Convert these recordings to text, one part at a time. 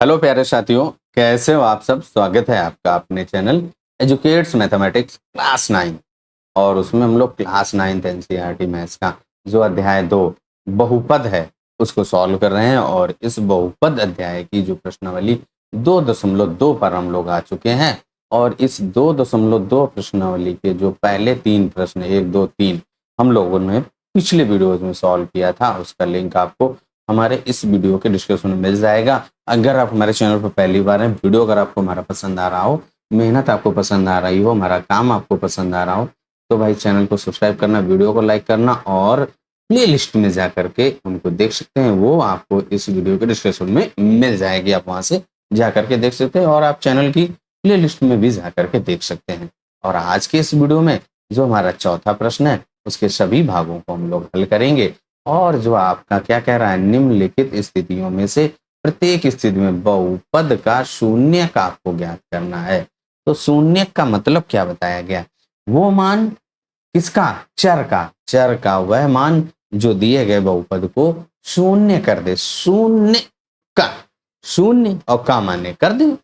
Hello प्यारे साथियों, कैसे हो आप सब। स्वागत है आपका अपने चैनल एजुकेट्स मैथमेटिक्स क्लास 9। और उसमें हम लोग क्लास 9 एनसीईआरटी मैथ्स का जो अध्याय 2 बहुपद है उसको सॉल्व कर रहे हैं। और इस बहुपद अध्याय की जो प्रश्नावली 2.2 पर हम लोग आ चुके हैं। और इस 2.2 प्रश्नावली के जो पहले 3 प्रश्न 1, 2, 3 हम लोगों ने पिछले वीडियोज में सॉल्व किया था, उसका लिंक आपको हमारे इस वीडियो के डिस्क्रिप्शन में मिल जाएगा। अगर आप हमारे चैनल पर पहली बार हैं, वीडियो अगर आपको हमारा पसंद आ रहा हो, मेहनत आपको पसंद आ रही हो, हमारा काम आपको पसंद आ रहा हो, तो भाई चैनल को सब्सक्राइब करना, वीडियो को लाइक करना और प्ले लिस्ट में जा करके उनको देख सकते हैं। वो आपको इस वीडियो के डिस्क्रिप्शन में मिल जाएगी, आप वहां से जा करके देख सकते हैं। और आप चैनल की प्ले लिस्ट में भी जा करके देख सकते हैं। और आज के इस वीडियो में जो हमारा चौथा प्रश्न है उसके सभी भागों को हम लोग हल करेंगे। और जो आपका क्या कह रहा है, निम्नलिखित स्थितियों में से प्रत्येक स्थिति में बहुपद का शून्यक आपको ज्ञात करना है। तो शून्यक का मतलब क्या बताया गया, वो मान किसका, चर का वह मान जो दिए गए बहुपद को शून्य कर दे। शून्य का, शून्य और का माने कर दे,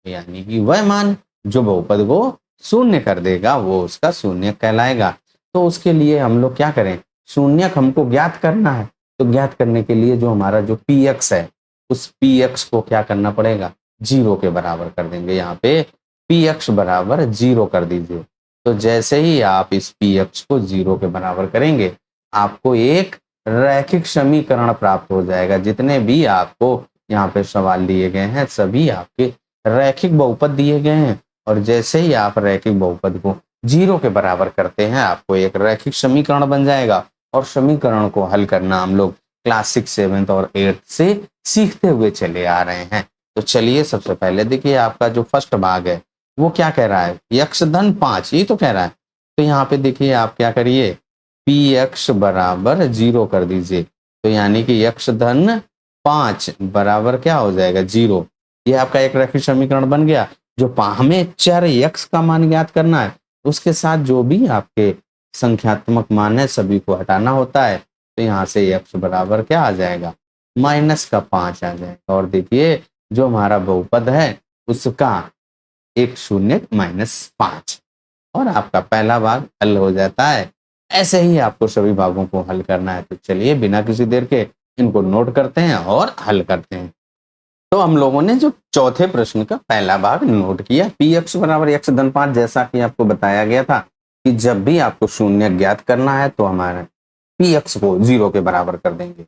यानी कि वह मान जो बहुपद को शून्य कर देगा वो उसका शून्यक कहलाएगा। तो उसके लिए हम लोग क्या करें, शून्यक हमको ज्ञात करना है। तो ज्ञात करने के लिए जो हमारा जो px है उस px को क्या करना पड़ेगा, 0 के बराबर कर देंगे। यहाँ पे px बराबर 0 कर दीजिए। तो जैसे ही आप इस px को 0 के बराबर करेंगे आपको एक रैखिक समीकरण प्राप्त हो जाएगा। जितने भी आपको यहाँ पे सवाल दिए गए हैं सभी आपके रैखिक बहुपद दिए गए हैं। और जैसे ही आप रैखिक बहुपद को 0 के बराबर करते हैं आपको एक रैखिक समीकरण बन जाएगा। और समीकरण को हल करना हम लोग क्लास 6, 7 और 8 से सीखते हुए चले आ रहे हैं। तो चलिए सबसे पहले देखिए आपका जो फर्स्ट भाग है वो क्या कह रहा है, x धन 5 ये तो कह रहा है। तो यहाँ पे देखिए आप क्या करिए, px बराबर 0 कर दीजिए। तो यानी कि x धन 5 बराबर क्या हो जाएगा, 0। ये आपका एक रैखिक समीकरण बन गया। जो हमें चर x का मान ज्ञात करना है उसके साथ जो भी आपके संख्यात्मक मान है सभी को हटाना होता है। तो यहाँ से x बराबर क्या आ जाएगा, -5 आ जाएगा। और देखिए जो हमारा बहुपद है उसका एक शून्य -5 और आपका पहला भाग हल हो जाता है। ऐसे ही आपको सभी भागों को हल करना है। तो चलिए बिना किसी देर के इनको नोट करते हैं और हल करते हैं। तो हम लोगों ने जो चौथे प्रश्न का पहला भाग नोट किया, px बराबर x धन 5, जैसा कि आपको बताया गया था कि जब भी आपको शून्य ज्ञात करना है तो हमारे px को 0 के बराबर कर देंगे।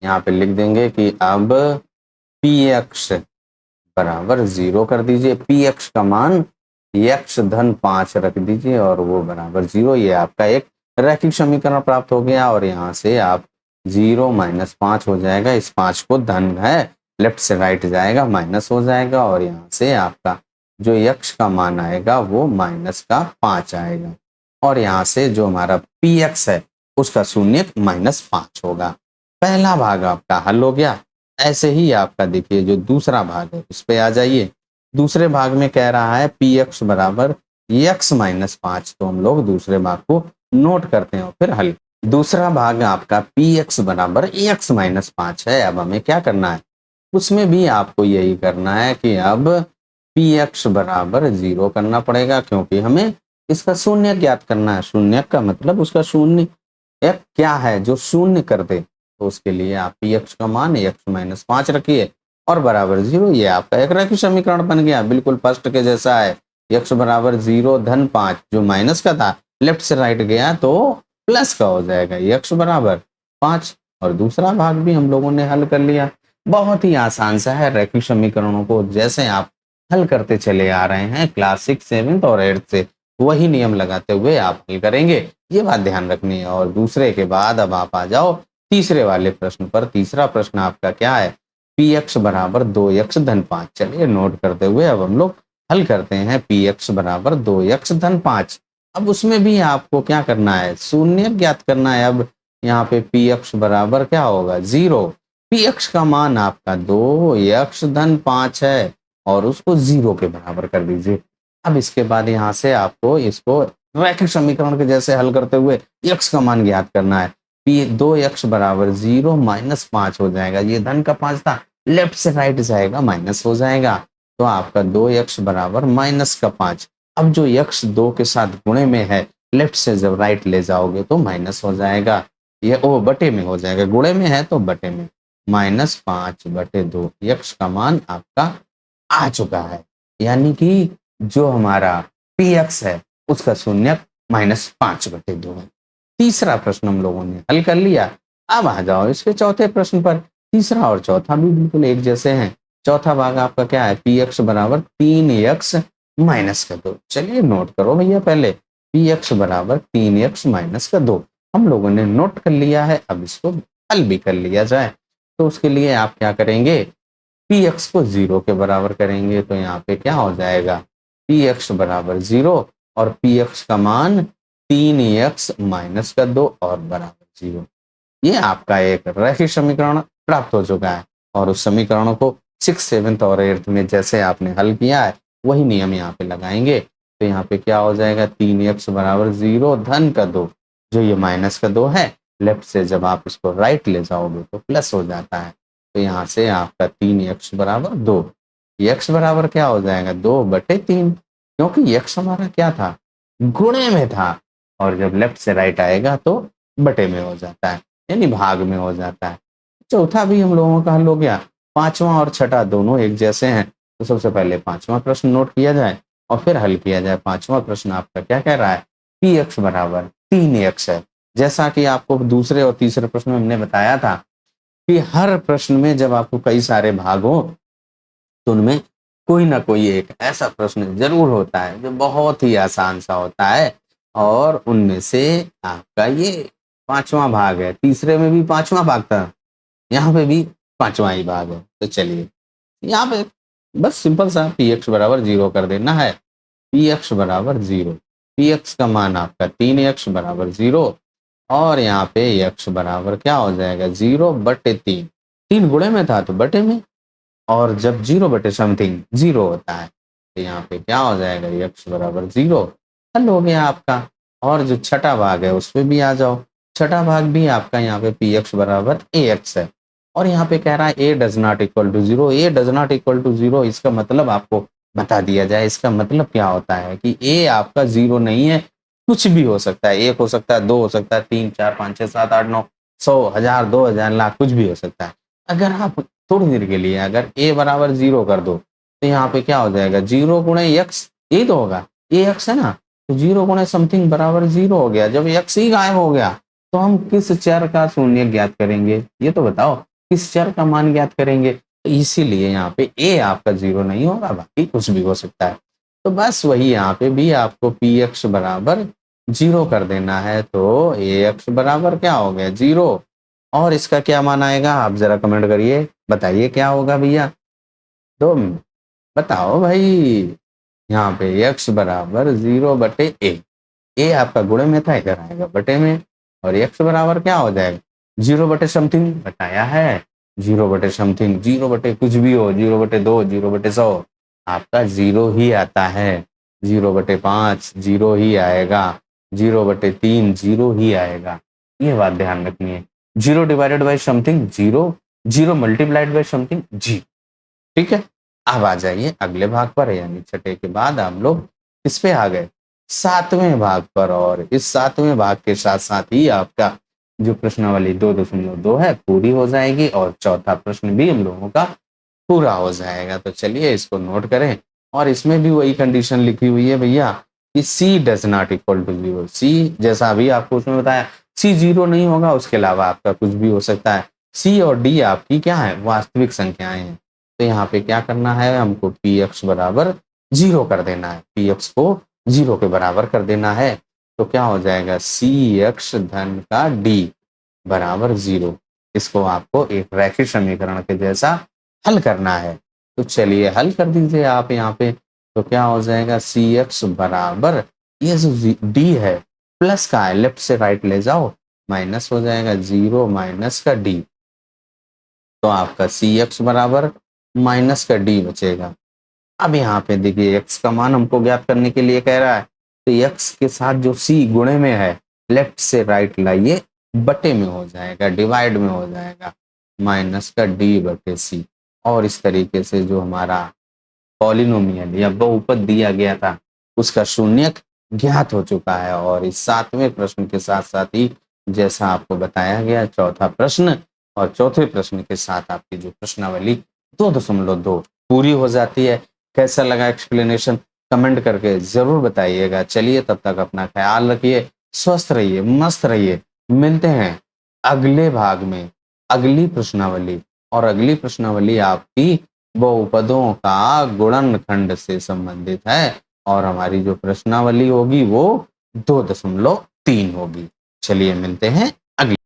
यहाँ पे लिख देंगे कि अब px बराबर 0 कर दीजिए। px का मान x धन 5 रख दीजिए और वो बराबर 0। ये आपका एक रैखिक समीकरण प्राप्त हो गया। और यहाँ से आप 0 - 5 हो जाएगा। इस 5 को धन है, लेफ्ट से राइट जाएगा, माइनस हो जाएगा। और यहाँ से आपका जो x का मान आएगा वो -5 आएगा। और यहाँ से जो हमारा px है उसका शून्य -5 होगा। पहला भाग आपका हल हो गया। ऐसे ही आपका देखिए जो दूसरा भाग है उस पे आ जाइए। दूसरे भाग में कह रहा है px बराबर x -5। तो हम लोग दूसरे भाग को नोट करते हैं और फिर हल। दूसरा भाग आपका px बराबर x -5 है। अब हमें क्या करना है, उसमें भी आपको यही करना है कि अब px बराबर 0 करना पड़ेगा, क्योंकि हमें इसका शून्य ज्ञात करना है। शून्य का मतलब उसका शून्य एक क्या है जो शून्य कर दे। तो उसके लिए आप px का मान x -5 रखिए और बराबर 0। ये आपका एक रैखिक समीकरण बन गया, बिल्कुल फर्स्ट के जैसा है। x बराबर 0 धन 5, जो माइनस का था लेफ्ट से राइट गया तो प्लस का हो जाएगा, x बराबर 5। और दूसरा भाग भी हम लोगों ने हल कर लिया। बहुत ही आसान सा है, रैखिक समीकरणों को जैसे आप हल करते चले आ रहे हैं क्लास 6, 7 और 8 से, वही नियम लगाते हुए आप हल करेंगे, ये बात ध्यान रखनी है। और दूसरे के बाद अब आप आ जाओ तीसरे वाले प्रश्न पर। तीसरा प्रश्न आपका क्या है, px बराबर 2x धन 5। चलिए नोट करते हुए अब हम लोग हल करते हैं। px बराबर 2x धन 5। अब उसमें भी आपको क्या करना है, शून्य ज्ञात करना है। अब यहाँ पे px बराबर क्या होगा, 0। px का मान आपका 2x धन 5 है और उसको 0 के बराबर कर दीजिए। अब इसके बाद यहाँ से आपको इसको रैखिक समीकरण के जैसे हल करते हुए x का मान ज्ञात करना है। 2x बराबर 0 - 5 हो जाएगा। ये धन का 5 था, लेफ्ट से राइट जाएगा माइनस हो जाएगा, तो आपका 2x बराबर -5। अब जो x 2 के साथ गुणे में है, लेफ्ट से जब राइट ले जाओगे तो माइनस हो जाएगा, ये ओ बटे में हो जाएगा, गुणे में है तो बटे में, -5/2 x का मान आपका आ चुका है। यानी कि जो हमारा px है उसका शून्यक -5/2 है। तीसरा प्रश्न हम लोगों ने हल कर लिया। अब आ जाओ इसके चौथे प्रश्न पर। तीसरा और चौथा भी बिल्कुल एक जैसे हैं। चौथा भाग आपका क्या है, px बराबर 3x - 2। चलिए नोट करो भैया, पहले px बराबर 3x - 2 हम लोगों ने नोट कर लिया है। अब इसको हल भी कर लिया जाए, तो उसके लिए आप क्या करेंगे, px को 0 के बराबर करेंगे, तो यहाँ पे क्या हो जाएगा, px बराबर 0 और px का मान 3x - 2 और बराबर 0। ये आपका एक रैखिक समीकरण प्राप्त हो चुका है, और उस समीकरणों को 6th 7th और 8th में जैसे आपने हल किया है वही नियम यहाँ पे लगाएंगे। तो यहाँ पे क्या हो जाएगा, 3x बराबर 0 धन का 2, जो ये -2 है, लेफ्ट से जब आप इसको राइट ले जाओगे तो प्लस हो जाता है। तो यहाँ से आपका 3x बराबर 2, x बराबर क्या हो जाएगा, 2/3, क्योंकि x हमारा क्या था, गुणे में था, और जब लेफ्ट से राइट आएगा तो बटे में हो जाता है, यानी भाग में हो जाता है। चौथा भी हम लोगों का हल हो गया। पांचवा और छठा दोनों एक जैसे हैं, तो सबसे पहले पांचवा प्रश्न नोट किया जाए और फिर हल किया जाए। पांचवा प्रश्न आपका क्या कह रहा है, px बराबर 3x है। जैसा कि आपको दूसरे और तीसरे प्रश्न में हमने बताया था कि हर प्रश्न में जब आपको कई सारे भाग हो तो उनमें कोई ना कोई एक ऐसा प्रश्न जरूर होता है जो बहुत ही आसान सा होता है, और उनमें से आपका ये पांचवा भाग है। तीसरे में भी पांचवा भाग था, यहाँ पे भी पांचवा ही भाग है। तो चलिए यहाँ पे बस सिंपल सा px बराबर 0 कर देना है। px बराबर 0, px का मान आपका 3x बराबर 0, और यहाँ पे x बराबर क्या हो जाएगा, 0/3। 3 गुणे में था तो बटे में, और जब 0/समथिंग 0 होता है तो यहाँ पे क्या हो जाएगा, x बराबर 0। हल हो गया आपका। और जो छठा भाग है उसमें भी आ जाओ। छठा भाग भी आपका यहाँ पे px बराबर ax है, और यहाँ पे कह रहा है a does not equal to 0। a does not equal to 0 इसका मतलब आपको बता दिया जाए। इसका मतलब क्या होता है कि a आपका 0 नहीं है, कुछ भी हो सकता है। 1 हो सकता है, 2 हो सकता है, 3 4 5 6 7 8 9 100 1000 2000 लाख, कुछ भी हो सकता है। अगर आप थोड़ी देर के लिए अगर a बराबर 0 कर दो तो यहाँ पे क्या हो जाएगा, 0 गुणे x, यही तो होगा, a x है ना, तो 0 गुणे समथिंग बराबर 0 हो गया। जब x ही गायब हो गया तो हम किस चर का शून्य ज्ञात करेंगे, ये तो बताओ, किस चर का मान ज्ञात करेंगे। तो इसीलिए यहाँ पे a आपका 0 नहीं होगा, बाकी कुछ भी हो सकता है। तो बस वही यहाँ पे भी आपको px बराबर 0 कर देना है, तो ax बराबर क्या हो गया, 0। और इसका क्या मान आएगा, आप जरा कमेंट करिए, बताइए क्या होगा भैया। तो बताओ भाई, यहाँ पे x बराबर 0/a, a आपका गुणे में था, इधर आएगा बटे में, और x बराबर क्या हो जाएगा, 0/समथिंग बताया है, 0/समथिंग, 0 कुछ भी हो, 0/2, 0/100, आपका 0 ही आता है। 0/5 0 ही आएगा, 0/3 0 ही आएगा। ये बात ध्यान रखनी है। 0 divided by something 0, 0 multiplied by something 0। ठीक है, अब आ जाइए अगले भाग पर, यानी छठे के बाद हम लोग किस पे आ गए, सातवें भाग पर। और इस सातवें भाग के साथ साथ ही आपका जो प्रश्नावली 2.2 है पूरी हो जाएगी, और चौथा प्रश्न भी हम लोगों का पूरा हो जाएगा। तो चलिए इसको नोट करें, और इसमें भी वही कंडीशन लिखी हुई है भैया कि c does not equal to 0। c जैसा अभी आपको उसमें बताया, c 0 नहीं होगा, उसके अलावा आपका कुछ भी हो सकता है। c और d आपकी क्या है, वास्तविक संख्याएं हैं। तो यहाँ पे क्या करना है, हमको px बराबर 0 कर देना है, px को 0 के बराबर कर देना है। तो क्या हो जाएगा, cx धन का d बराबर 0। इसको आपको एक रैखिक समीकरण के जैसा हल करना है। तो चलिए हल कर दीजिए आप यहाँ पे। तो क्या हो जाएगा, cx बराबर, ये जो d है प्लस का है, लेफ्ट से राइट ले जाओ, माइनस हो जाएगा 0 माइनस का d। तो आपका cx बराबर माइनस का d बचेगा। अब यहाँ पे देखिए x का मान हमको ज्ञात करने के लिए कह रहा है, तो x के साथ जो c गुणे में है, लेफ्ट से राइट लाइए, बटे में हो जाएगा, डिवाइड में हो जाएगा, -d/c। और इस तरीके से जो हमारा पॉलिनोमियल या बहुपद दिया गया था उसका शून्यक ज्ञात हो चुका है। और इस 7वें प्रश्न के साथ साथ ही जैसा आपको बताया गया चौथा प्रश्न और चौथे प्रश्न के साथ आपकी जो प्रश्नावली 2.2 पूरी हो जाती है। कैसा लगा एक्सप्लेनेशन कमेंट करके जरूर बताइएगा। चलिए तब तक अपना ख्याल रखिए, स्वस्थ रहिए, मस्त रहिए। मिलते हैं अगले भाग में अगली प्रश्नावली, और अगली प्रश्नावली आपकी बहुपदों का गुणनखंड से संबंधित है और हमारी जो प्रश्नावली होगी वो 2.3 होगी। चलिए मिलते हैं अगली